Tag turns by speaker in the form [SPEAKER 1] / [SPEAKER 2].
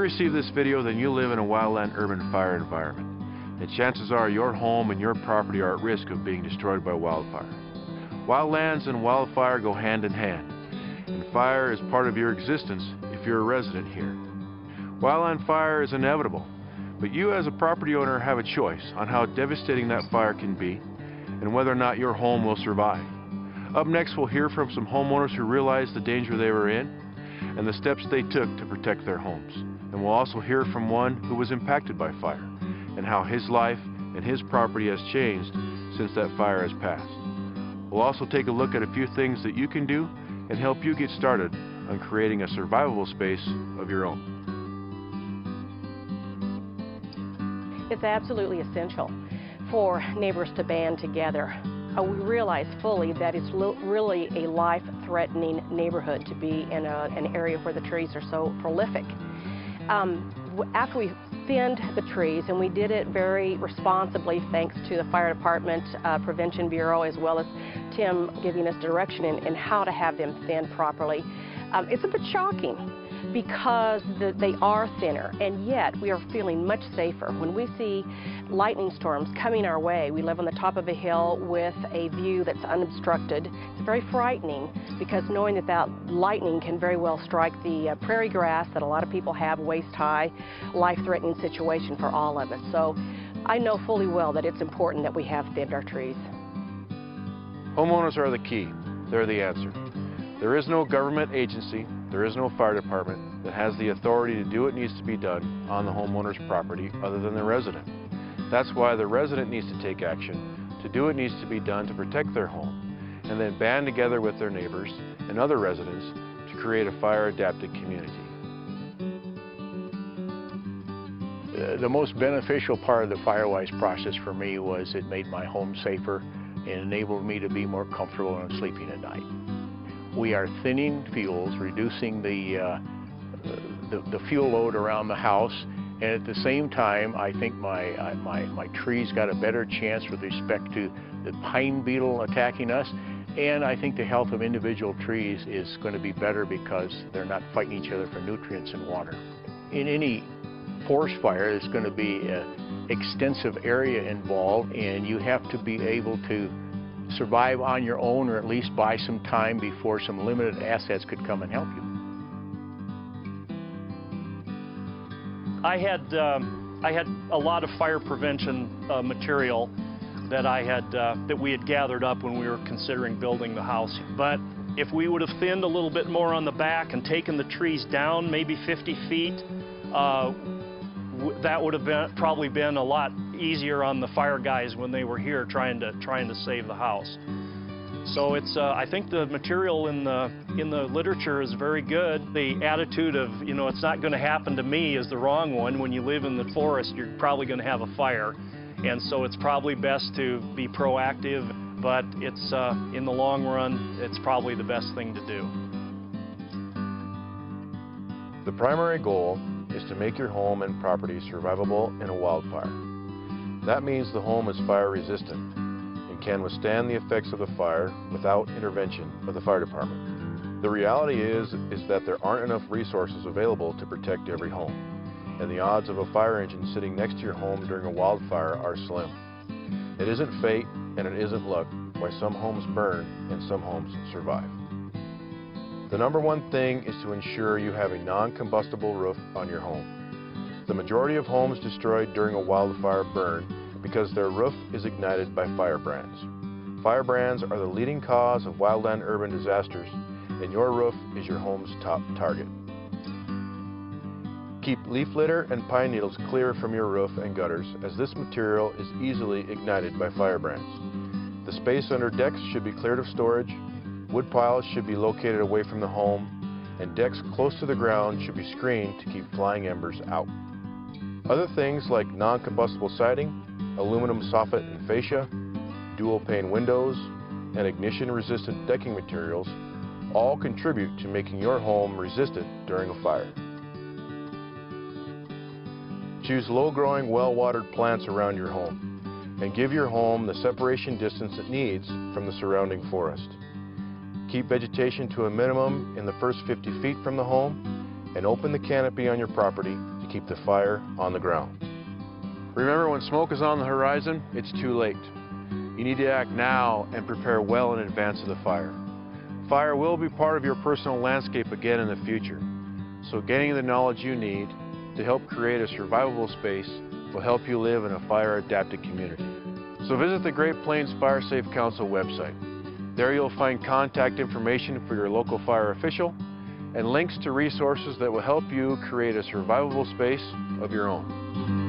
[SPEAKER 1] receive this video, then you live in a wildland urban fire environment. And chances are your home and your property are at risk of being destroyed by wildfire. Wildlands and wildfire go hand in hand, and fire is part of your existence if you're a resident here. Wildland fire is inevitable, but you as a property owner have a choice on how devastating that fire can be and whether or not your home will survive. Up next, we'll hear from some homeowners who realized the danger they were in and the steps they took to protect their homes. And we'll also hear from one who was impacted by fire and how his life and his property has changed since that fire has passed. We'll also take a look at a few things that you can do and help you get started on creating a survivable space of your own.
[SPEAKER 2] It's absolutely essential for neighbors to band together. We realize fully that it's really a life-threatening neighborhood to be in an area where the trees are so prolific. After we thinned the trees, and we did it very responsibly thanks to the Fire Department Prevention Bureau, as well as Tim giving us direction in how to have them thinned properly. It's a bit shocking because they are thinner, and yet we are feeling much safer. When we see lightning storms coming our way, we live on the top of a hill with a view that's unobstructed. It's very frightening because knowing that lightning can very well strike the prairie grass that a lot of people have waist high, life-threatening situation for all of us. So I know fully well that it's important that we have thinned our trees.
[SPEAKER 1] Homeowners are the key. They're the answer. There is no government agency, there is no fire department that has the authority to do what needs to be done on the homeowner's property other than the resident. That's why the resident needs to take action to do what needs to be done to protect their home, and then band together with their neighbors and other residents to create a fire-adapted community.
[SPEAKER 3] The most beneficial part of the Firewise process for me was it made my home safer and enabled me to be more comfortable in sleeping at night. We are thinning fuels, reducing the fuel load around the house, and at the same time, I think my trees got a better chance with respect to the pine beetle attacking us, and I think the health of individual trees is going to be better because they're not fighting each other for nutrients and water. In any forest fire, there's going to be an extensive area involved, and you have to be able to survive on your own, or at least buy some time before some limited assets could come and help you.
[SPEAKER 4] I had a lot of fire prevention material that we had gathered up when we were considering building the house. But if we would have thinned a little bit more on the back and taken the trees down maybe 50 feet, that would have probably been a lot easier on the fire guys when they were here trying to save the house. So it's I think the material in the literature is very good. The attitude of, you know, it's not going to happen to me is the wrong one. When you live in the forest, you're probably going to have a fire, and so it's probably best to be proactive. But it's in the long run, it's probably the best thing to do.
[SPEAKER 1] The primary goal is to make your home and property survivable in a wildfire. That means the home is fire resistant and can withstand the effects of the fire without intervention of the fire department. The reality is that there aren't enough resources available to protect every home, and the odds of a fire engine sitting next to your home during a wildfire are slim. It isn't fate and it isn't luck why some homes burn and some homes survive. The number one thing is to ensure you have a non-combustible roof on your home. The majority of homes destroyed during a wildfire burn because their roof is ignited by firebrands. Firebrands are the leading cause of wildland urban disasters, and your roof is your home's top target. Keep leaf litter and pine needles clear from your roof and gutters, as this material is easily ignited by firebrands. The space under decks should be cleared of storage. Wood piles should be located away from the home, and decks close to the ground should be screened to keep flying embers out. Other things like non-combustible siding, aluminum soffit and fascia, dual pane windows, and ignition-resistant decking materials all contribute to making your home resistant during a fire. Choose low-growing, well-watered plants around your home, and give your home the separation distance it needs from the surrounding forest. Keep vegetation to a minimum in the first 50 feet from the home, and open the canopy on your property keep the fire on the ground. Remember, when smoke is on the horizon, it's too late. You need to act now and prepare well in advance of the fire. Fire will be part of your personal landscape again in the future, so gaining the knowledge you need to help create a survivable space will help you live in a fire-adapted community. So visit the Great Plains Fire Safe Council website. There you'll find contact information for your local fire official and links to resources that will help you create a survivable space of your own.